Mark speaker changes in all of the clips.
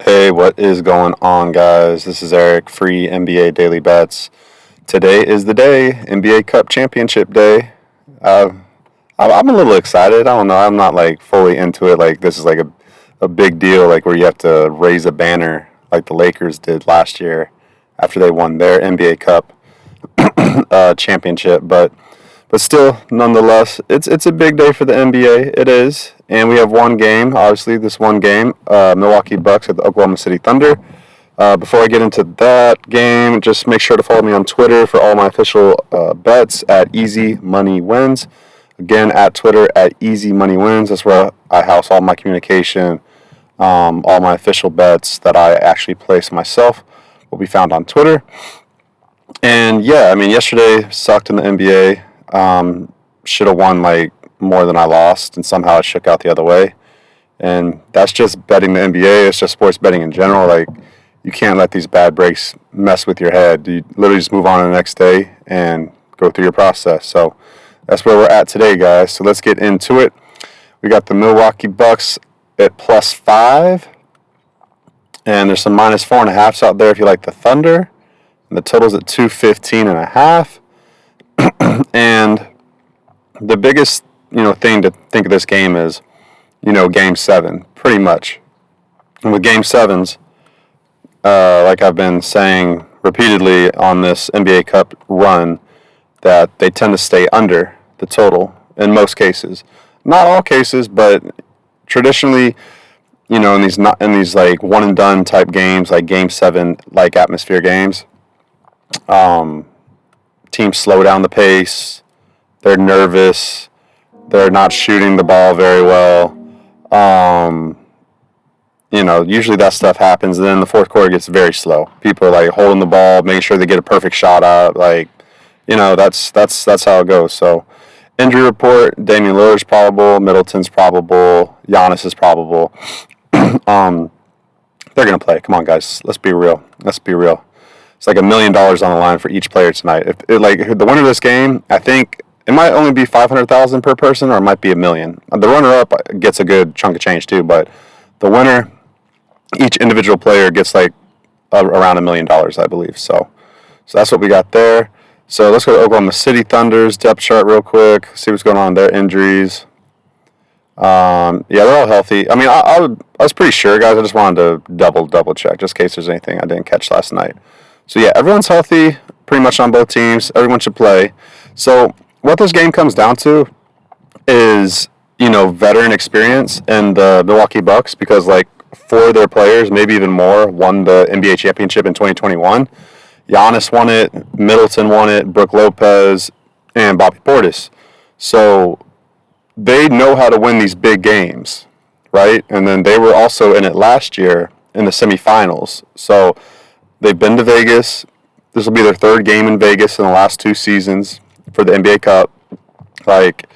Speaker 1: Hey, what is going on, guys? This is Eric, free NBA Daily Bets. Today is the day, NBA Cup Championship Day. I'm a little excited. I don't know. I'm not like fully into it. Like this is like a big deal, like where you have to raise a banner like the Lakers did last year after they won their NBA Cup championship. But still, nonetheless, it's a big day for the NBA. It is, and we have one game. Obviously, this one game, Milwaukee Bucks at the Oklahoma City Thunder. Before I get into that game, just make sure to follow me on Twitter for all my official bets at Easy Money Wins. Again, at Twitter at Easy Money Wins. That's where I house all my communication, all my official bets that I actually place myself will be found on Twitter. And yeah, I mean, yesterday sucked in the NBA. Should have won like more than I lost, and somehow it shook out the other way. And that's just betting the NBA. It's just sports betting in general. Like, you can't let these bad breaks mess with your head. You literally just move on to the next day and go through your process. So that's where we're at today, guys. So let's get into it. We got the Milwaukee Bucks at +5. And there's some -4.5s out there if you like the Thunder. And the total's at 215.5. And the biggest, thing to think of this game is, Game 7, pretty much. And with Game 7s, like I've been saying repeatedly on this NBA Cup run, that they tend to stay under the total in most cases. Not all cases, but traditionally, in these like one and done type games, like Game 7, like atmosphere games, teams slow down the pace. They're nervous. They're not shooting the ball very well. Usually that stuff happens. And then the fourth quarter gets very slow. People are like holding the ball, making sure they get a perfect shot out. Like, that's how it goes. So, injury report: Damian Lillard's probable, Middleton's probable, Giannis is probable. They're gonna play. Come on, guys. Let's be real. It's like $1 million on the line for each player tonight. If the winner of this game, I think it might only be $500,000 per person, or it might be $1 million. The runner-up gets a good chunk of change too, but the winner, each individual player gets like around $1 million, I believe. So that's what we got there. So let's go to Oklahoma City Thunder's depth chart real quick. See what's going on with their injuries. Yeah, they're all healthy. I mean, I was pretty sure, guys. I just wanted to double check just in case there's anything I didn't catch last night. So yeah, everyone's healthy pretty much on both teams. Everyone should play. So what this game comes down to is, veteran experience in the Milwaukee Bucks, because like 4 of their players, maybe even more, won the NBA championship in 2021. Giannis won it, Middleton won it, Brook Lopez, and Bobby Portis. So they know how to win these big games, right? And then they were also in it last year in the semifinals. So they've been to Vegas. This will be their 3rd game in Vegas in the last 2 seasons for the NBA Cup. Like,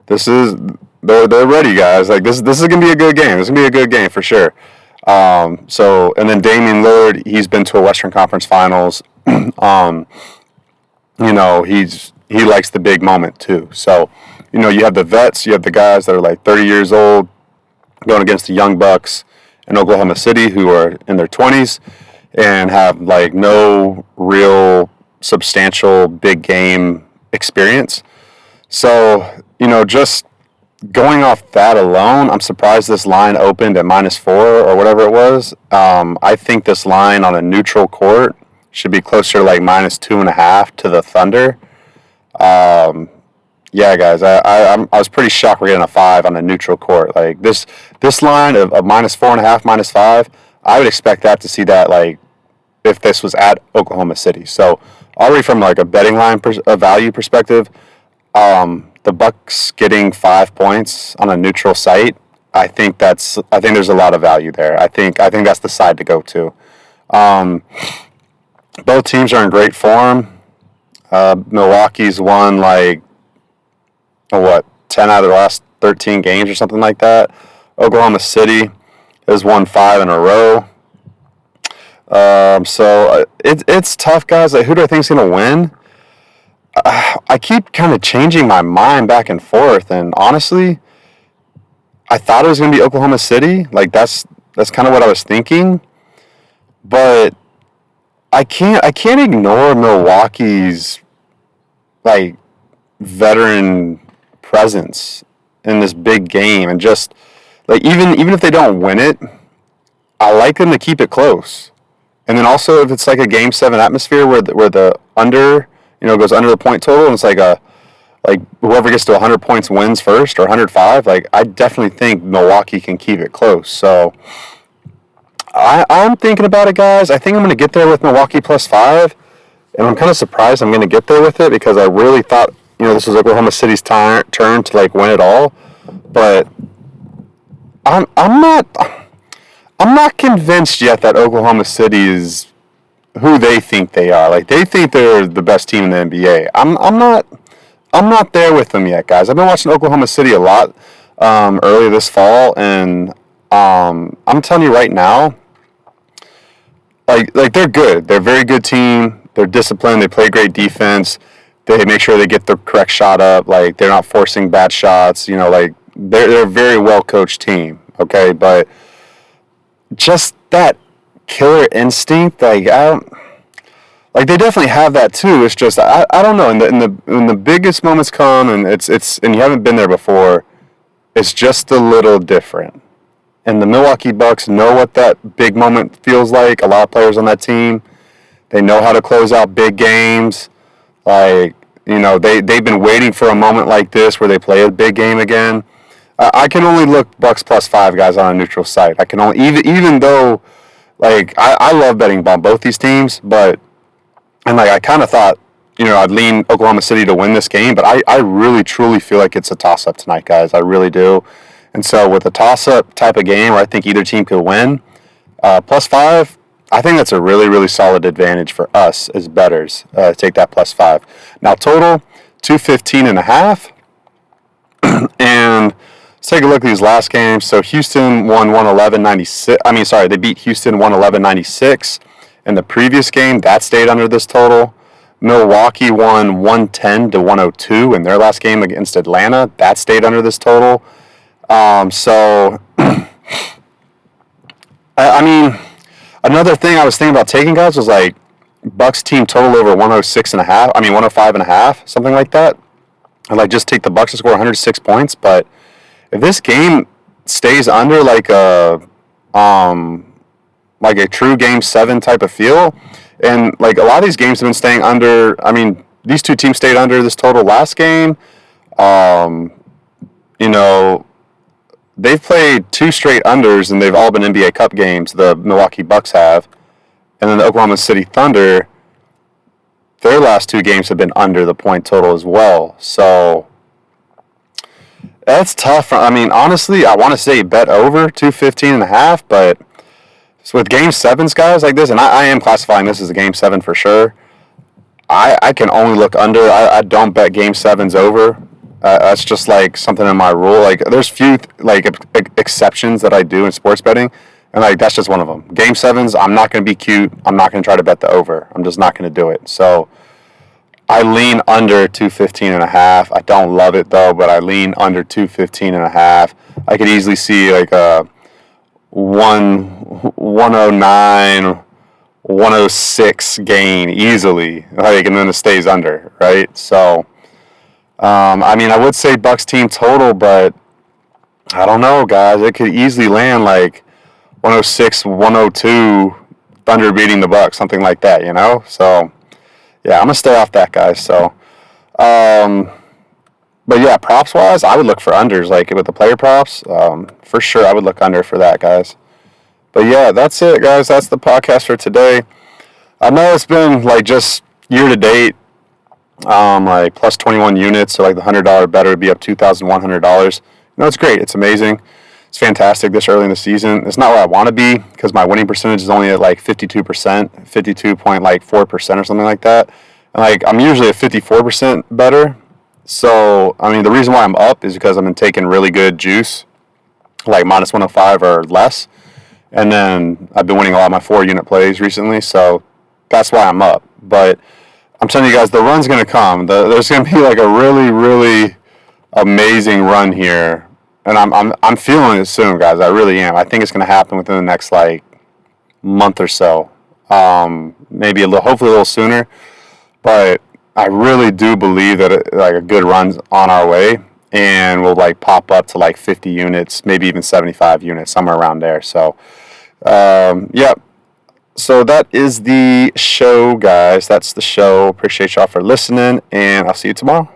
Speaker 1: they're ready, guys. Like, this is gonna be a good game. This is gonna be a good game for sure. And then Damian Lillard, he's been to a Western Conference Finals. He likes the big moment too. So, you have the vets, you have the guys that are like 30 years old going against the young Bucks in Oklahoma City who are in their 20s. And have like no real substantial big game experience. So, just going off that alone, I'm surprised this line opened at -4 or whatever it was. I think this line on a neutral court should be closer to like -2.5 to the Thunder. Yeah, guys, I was pretty shocked we're getting a 5 on a neutral court. Like this line of -4.5, -5, I would expect that to see that like if this was at Oklahoma City. So already from like a betting line a value perspective, the Bucks getting 5 points on a neutral site, I think there's a lot of value there. I think that's the side to go to. Both teams are in great form. Milwaukee's won like 10 out of the last 13 games or something like that. Oklahoma City has won 5 in a row. So it's tough, guys. Like, who do I think is going to win? I keep kind of changing my mind back and forth, and honestly, I thought it was going to be Oklahoma City. Like, that's kind of what I was thinking. but I can't ignore Milwaukee's like veteran presence in this big game, and just like even if they don't win it, I like them to keep it close. And then also if it's like a game 7 atmosphere where the under, goes under the point total, and it's like whoever gets to 100 points wins first, or 105, like I definitely think Milwaukee can keep it close. So I'm thinking about it, guys. I think I'm going to get there with Milwaukee +5, and I'm kind of surprised I'm going to get there with it, because I really thought, this was Oklahoma City's turn to like win it all. But I'm not convinced yet that Oklahoma City is who they think they are. Like, they think they're the best team in the NBA. I'm not there with them yet, guys. I've been watching Oklahoma City a lot early this fall, and I'm telling you right now, like they're good. They're a very good team. They're disciplined. They play great defense. They make sure they get the correct shot up. Like, they're not forcing bad shots. Like they're a very well coached team. Okay, but just that killer instinct, like they definitely have that too. It's just I don't know. When the biggest moments come, and and you haven't been there before, it's just a little different. And the Milwaukee Bucks know what that big moment feels like. A lot of players on that team, they know how to close out big games. Like, they've been waiting for a moment like this where they play a big game again. I can only look Bucks +5, guys, on a neutral site. I can only, even though, like, I love betting on both these teams, and like I kind of thought, I'd lean Oklahoma City to win this game, but I really truly feel like it's a toss-up tonight, guys. I really do. And so with a toss-up type of game where I think either team could win, +5, I think that's a really, really solid advantage for us as bettors to take that +5. Now, total, 215.5. And let's take a look at these last games. So Houston won 111-96. They beat Houston 111-96 in the previous game. That stayed under this total. Milwaukee won 110-102 in their last game against Atlanta. That stayed under this total. So, another thing I was thinking about taking, guys, was like Bucks team total over 105.5, something like that. And like just take the Bucks to score 106 points. But if this game stays under like a true game 7 type of feel, and like a lot of these games have been staying under. These two teams stayed under this total last game. They've played 2 straight unders, and they've all been NBA Cup games. The Milwaukee Bucks have, and then the Oklahoma City Thunder, their last 2 games have been under the point total as well. So that's tough. Honestly, I want to say bet over 215.5, but with game 7s, guys, like this, and I am classifying this as a game 7 for sure. I can only look under. I don't bet game 7s over. That's just like something in my rule. Like, there's few like exceptions that I do in sports betting, and like that's just one of them. Game 7s, I'm not going to be cute. I'm not going to try to bet the over. I'm just not going to do it. So I lean under 215.5. I don't love it though, but I lean under 215.5. I could easily see like a 109, 106 gain easily, like, and then it stays under, right? So. I would say Bucks team total, but I don't know, guys. It could easily land like 106, 102, Thunder beating the Bucks, something like that, So, yeah, I'm going to stay off that, guys. So, but yeah, props-wise, I would look for unders, like with the player props. For sure, I would look under for that, guys. But yeah, that's it, guys. That's the podcast for today. I know it's been like just year-to-date, like plus 21 units, so like the $100 better would be up $2,100. It's great. It's amazing. It's fantastic this early in the season. It's not where I want to be, because my winning percentage is only at like 52%, 52.4% or something like that. And like I'm usually at 54% better. So the reason why I'm up is because I've been taking really good juice, like minus 105 or less, and then I've been winning a lot of my 4-unit plays recently. So that's why I'm up. But I'm telling you guys, the run's going to come. There's going to be like a really, really amazing run here, and I'm feeling it soon, guys. I really am. I think it's going to happen within the next like month or so. maybe hopefully a little sooner. But I really do believe that like a good run's on our way, and we'll like pop up to like 50 units, maybe even 75 units, somewhere around there. So, yeah. So that is the show, guys. That's the show. Appreciate y'all for listening, and I'll see you tomorrow.